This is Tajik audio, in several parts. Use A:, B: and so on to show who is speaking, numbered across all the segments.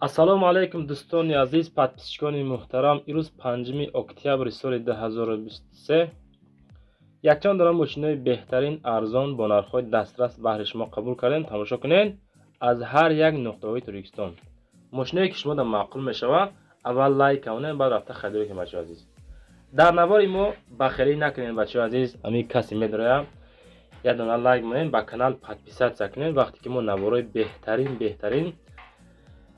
A: ассалому алайкум дӯстони азиз, подписчикони муҳтарам. имрӯз 5 октябри соли 2023 якчанд дора мошинои беҳтарин арзон бо нархҳои дастрас баҳри шумо қабул кардем. тамошо кунед аз ҳар як нуқтаҳои Туркистон. мошиное ки шумо да маъқул мешавад, аввал лайк кунед, баъд рафта харидорӣ кунед. бачаҳои азиз, дар навори мо бахелӣ накунед. бачаҳои азиз, ами каси медорая як дона лайк монед, ба канал подписатсия кунед. вақте ки мо наворои беҳтарин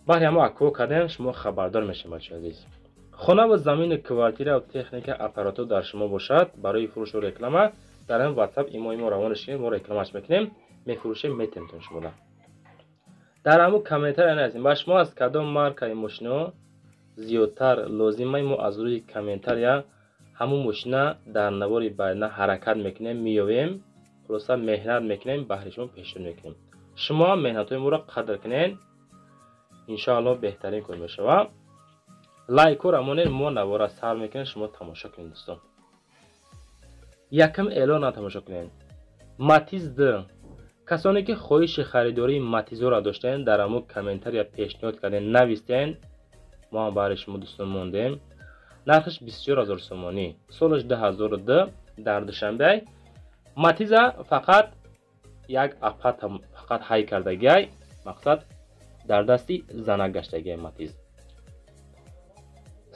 A: баҳри ҳама акко кардем, шумо хабардор мешавед. бачаҳои азиз, хона ва замини квартира ва техника аппаратур дар шумо бошад, барои фурӯшу реклама дар ин WhatsApp имои мо равонаш кунед, мо рекламаш мекунем, мефурӯшем, метентон шумо да. дар ҳамун комментария назим ба шумо аз кадом маркаи мошино зиёдтар лозимай, мо аз рӯи комментария ҳамун мошина дар навори байна ҳаракат мекунем, меёвем, хулоса меҳнат мекунем, баҳри шумо пешбинӣ мекунем. шумо меҳнатҳои моро қадр кунед, иншоалло беҳтарин кор мешавад. лайко рамонед, мо навора сар мекунем, шумо тамошо кунед. дӯстон, якам эълонро тамошо кунед. Матиз Д. касоне ки хоҳиши харидории Матизро доштаен, дар ҳамун комментария пешниҳод карден, навистен, мо ҳам баҳри шумо дӯстон мондем. нархиш 24000 сомонӣ, солаш 2002, дар Душанбе. Матиза фақат як апат фақат ҳай кардагиай, мақсад дар дасти занак гаштагиай. Матиз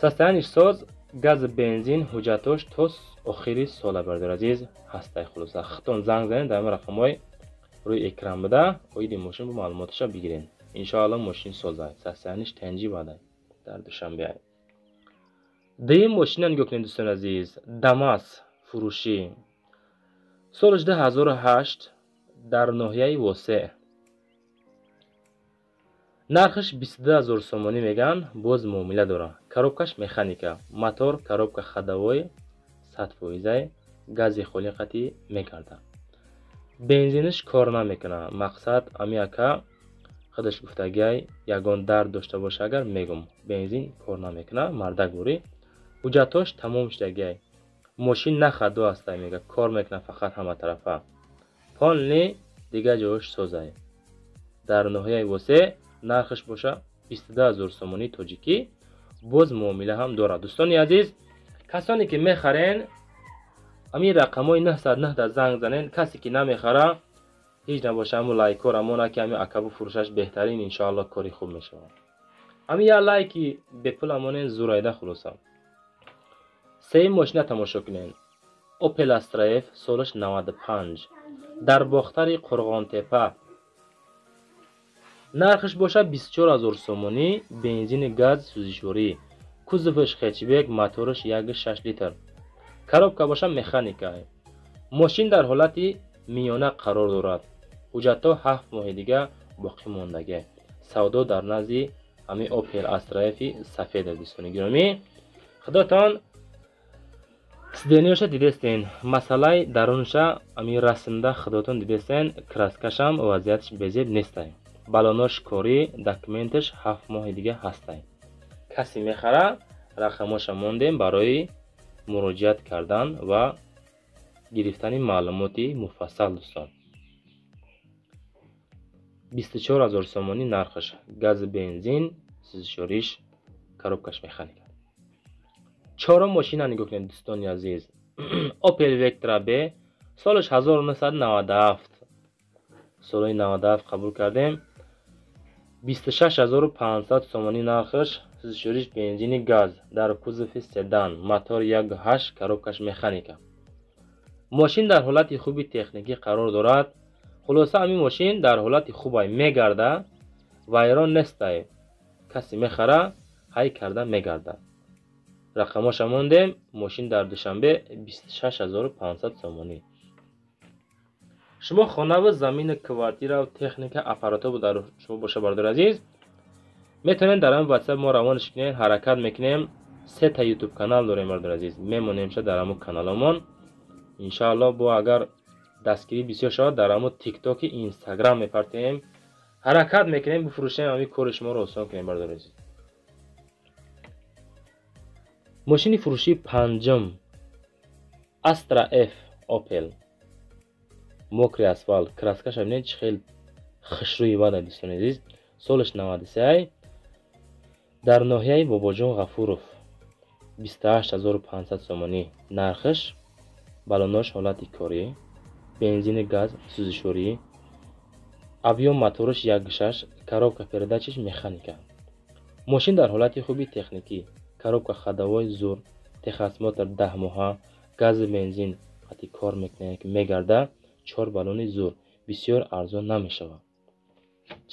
A: состояниш соз, газ бензин, ҳуҷҷатош то охири сола бардор азиз ҳастай. хулоса хитон занг занед, дар ин рақамҳои рӯи экран буда оиди мошин бо маълумоташа бигирен. иншоалло мошин созай, состояниш танҷи бадай дар Душанбе. дуюм мошина нигоҳ кунед дӯстони азиз. Дамас фурӯшӣ, солаш 2008, дар ноҳияи Восеъ. нархиш 22000 сомонӣ меган, боз муомила дора. коробкаш механика, мотор коробка ходовой 100%, гази холӣ қатъӣ мекарда. бензиниш кор намекуна, мақсад амиака худаш гуфтагиай ягон дард дошта боша агар мегум бензин кор намекуна, мардак бори. ҳуҷҷатош тамом шудагиай, мошин на хадо астай, мега кор мекуна фақат ҳама тарафа. полни дига ҷоиш созай, дар ноҳияи Восеъ. нархиш боша 22000 сомонӣ тоҷикӣ, боз муомила ҳам дорад. дӯстони азиз, касоне ки мехарен амин рақамҳои 909 да занг занед. касе ки намехара ҳеҷ набоша, ҳамун лайко рамона ки амин акабу фурӯшаш беҳтарин, иншоалло кори хуб мешавад. амин я лайки бепул амонен зурайда. хулоса сеюм мошина тамошо кунед. Opel Astra F, солаш 95, дар бохтари Қурғонтепа. нархиш боша 24000 сомонӣ, бензини газ сӯзишворӣ, кузовиш хетчбек, моториш 1.6 литр, коробка боша механика. мошин дар ҳолати миёна қарор дорад. ҳуҷҷатҳо 7 моҳи дига боқӣ мондагӣ. савдо дар назди ҳамин Opel Astra F сафед. дӯстони гиромӣ, худотон сидениёша дидестен, масъалаи дарунша ами расмда худотон дидестен. краскашам вазиятиш безеб нестай, балонош корӣ, документиш 7 моҳи дига ҳастай. касе мехара рақамоша мондем барои муроҷиат кардан ва гирифтани маълумоти муфассал. дӯстон, 24000 сомонӣ нархиш, газ бензин, сӯзишвориш, коробкаш механика. чорум мошина нигоҳ кунед дӯстони азиз. Opel Vectra B, солаш 1997, солаи 97 қабул кардем. 26500 сомонӣ нархиш, сӯзишвориш бензини газ, дар кузови седан, мотор 1.8, коробкаш механика. мошин дар ҳолати хуби техникӣ қарор дорад. хулоса ҳамин мошин дар ҳолати хубай мегарда, вайрон нестай. касе мехара ҳай карда мегарда. рақамоша мондем. мошин дар Душанбе 26500 сомонӣ. шумо хона ва замини квартира ва техника аппаратур дар шумо боша бардор азиз, метавонед дар ҳамин WhatsApp мо равонаш кунед, ҳаракат мекунем. 3 та YouTube канал дорем бардор азиз, мемонемша дар ҳамун каналамон. иншоалло бо агар дастгирӣ бисёр шавад, дар ҳамун TikTok, Instagram мепартем, ҳаракат мекунем, бифурӯшем, ҳамин кори шуморо осон кунем бардор азиз. мошини фурӯшии панҷум Astra F Opel, мокри асфалт, краскаша бинед чӣ хел хушрӯи бадай. дӯстони азиз, солаш 93, дар ноҳияи Бобоҷон Ғафуров 28500 сомонӣ нархш. балонош ҳолати корӣ, бензини газ сӯзишворӣ, объём моториш 1.6, коробка передачаш механика. мошин дар ҳолати хуби техникӣ, коробка ходовой зур, техосмотр 10 моҳа, гази бензин вақти кор мегарда 4 баллони зур бисёр арзон намешавад.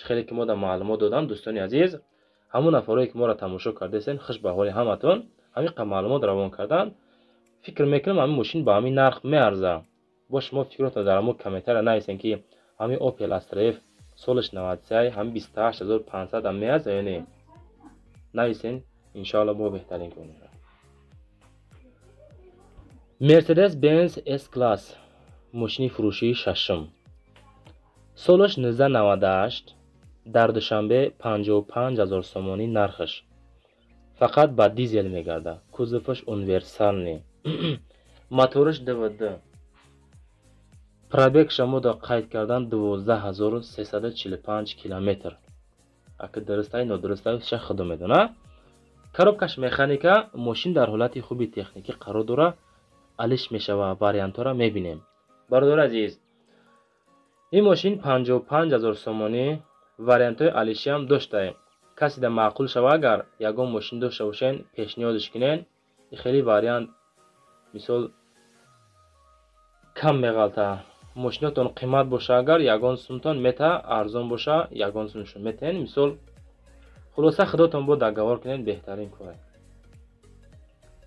A: хеле ки мо дар маълумот додам дӯстони азиз, ҳамон нафароне ки моро тамошо кардесен, хуш ба ҳоли ҳаматон. ҳамин қа маълумот равон кардан фикр мекунам ҳамин мошин ба ҳамин нарх меарза. бо шумо фикротро дар ҳамон комментария нависен ки ҳамин Opel Astra F солиш 93 ҳамин 28500 ам меарза ё не. нависен, иншоалло бо беҳтарин кунем. Mercedes-Benz S-Class мошини фурӯшии шашум. солиш 1998, дар душанбе 55000 сомонӣ нархш. фақат ба дизел мегарда. кузоваш универсални. моториш DVD. пробег шамода қайд кардан 12345 километр. ака дурустай нодурустай ша худо медона. коробкаш механика. мошин дар ҳолати хуби техникӣ қарор дора. алиш мешава. вариантора мебинем. бародари азиз, ин мошин 55000 сомонӣ вариантои алиши ҳам доштаем. каси да маъқул шава агар ягон мошин дошта бошен пешниҳодиш кунен. хеле вариант мисол кам меғалта. мошинотон қимат боша агар ягон сумтон мета, арзон боша ягон сумшон метен. мисол хулоса худотон бо дагавор кунен беҳтарин кора.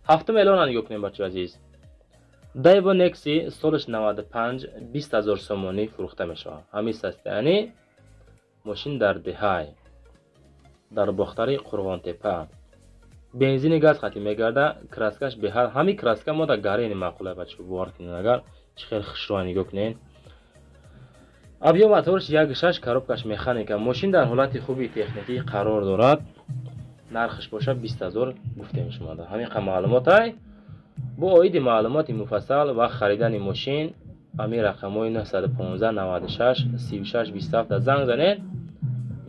A: ҳафтум эълона нигоҳ кунем бачаҳои азиз. Daewoo Nexi солиш 95 20000 сомонӣ фурӯхта мешавад. ҳамин состоянӣ мошин дар Деҳай, дар бохтари Қурғонтепа. бензини газ қатъи мегарда. краскаш беҳар ҳамин краска мо дар гарени маъқула бачаҳо бовар кунед. агар чӣ хел хушрӯа нигоҳ кунед. объём моториш 1.6, коробкаш механика. мошин дар ҳолати хуби техникӣ қарор дорад. нархш боша 20000 гуфтем шумо. ҳамин қа маълумотай. бо оиди маълумоти муфассал ва харидани мошин ҳамин рақамҳои 915 96 36 27 занг занед.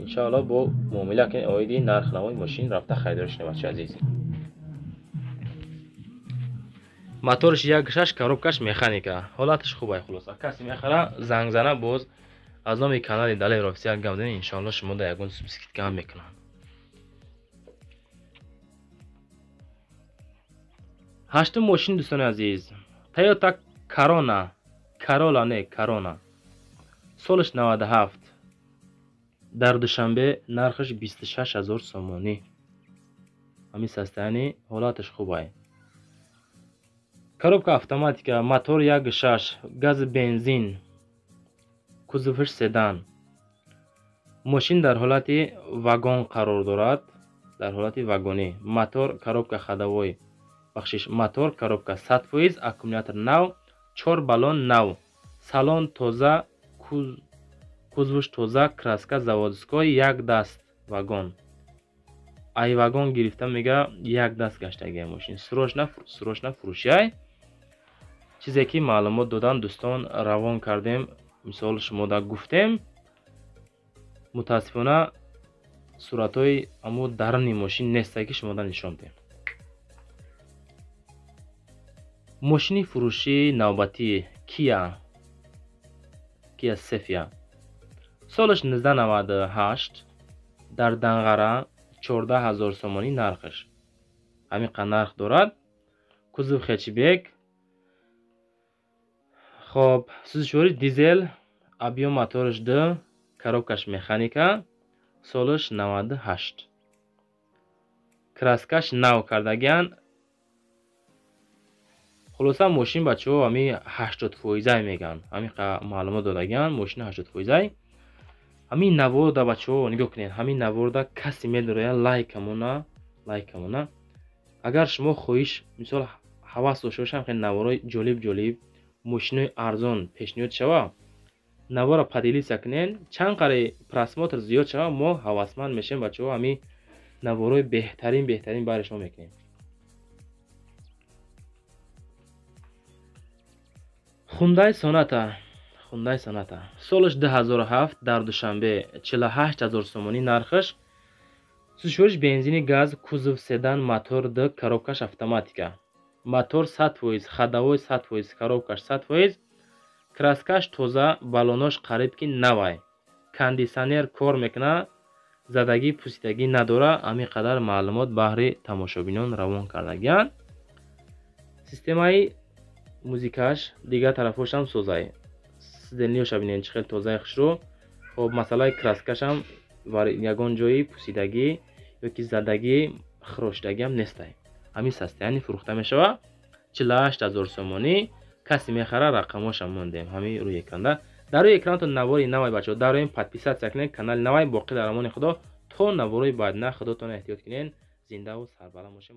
A: иншоалло бо муомила кунед оиди нарх навои мошин рафта харидор шунед бачаҳои азиз. моториш 1.6, коробкаш механика. ҳолаташ хубай. хулоса каси мехара занг зана боз аз номи канали Далер офисиал гап занед. иншоалло шумо да ягон скидка ҳам мекунанд. ҳаштум мошин дӯстони азиз, Toyota Corolla солиш 97, дар душанбе нархш 26000 сомонӣ. ҳамин состоянӣ ҳолаташ хубай. коробка автоматика, мотор 1.6, гази бензин, кузоваш седан. мошин дар ҳолати вагон қарор дорад. дар ҳолати вагонӣ. мотор, коробка ходовой, мотор, коробка 100%, аккумулятор нав, 4 баллон нав, салон тоза, кузовш тоза, краска заводской, як даст вагон. ай вагон гирифта мега як даст гаштагия мошин. срочна фурӯшиай. чизе ки маълумот додан дӯстон равон кардем. мисол шумо да гуфтем. мутаассифона суратҳои амо даруни мошин нестае ки шумо да нишон дем. мошини фурӯшии навбатӣ Kia Cephia солиш 1998, дар Данғара 14000 сомонӣ нархш. ҳамин қа нарх дорад. кузов хэтчбек. хоб сӯзишвори дизел, объём моториш 2, коробкаш механика. солиш 98. краскаш нав кардагиан. хулоса мошин бачаҳо ҳамин 80% меган. ҳамин қа маълумот додагиан мошини 80%. ҳамин наворда бачаҳо нигоҳ кунед. ҳамин наворда каси медорояд лайкамона. агар шумо хоҳиш мисол ҳавас дошта бошам хеле навораи ҷолиб мошинои арзон пешниҳод шава, навора падилиса кунен. чанд қари просмотр зиёд шава, мо ҳавасманд мешавем бачаҳо ҳамин навораи беҳтарин бари шумо мекунем. Hyundai Sonata солиш 2007, дар душанбе 48000 сомонӣ нархш. сӯзишвориш бензини газ, кузов седан, мотор д, коробкаш автоматика. Мотор 100%, ходовой 100%, коробкаш 100%, краскаш тоза, баллонош қариб ки навай. Кондисионер кор мекунад, задагӣ пусидагӣ надора. Ҳамин қадар маълумот баҳри тамошобинон равон кардагиянд. Системаи музикаш дигар тарафошам созай. Сиденлиёша бинед чӣ хел тозаи хушрӯ. Хоб масъалаи краскашам ягон ҷои пусидагӣ ёки задагӣ хирошидагиам нестай. Ҳамин состоянӣ фурӯхта мешавад. 48000 сомонӣ. Касе мехара, рақамошам мондем ҳамин рӯи экранда. дар рӯи экранатон навори навай бачаҳо дароем подписатсия кунед канали навай. Боқӣ дар амони худо то навораи баъдина худотон эҳтиёт кунед. Зиндаву сарбаланд бошед.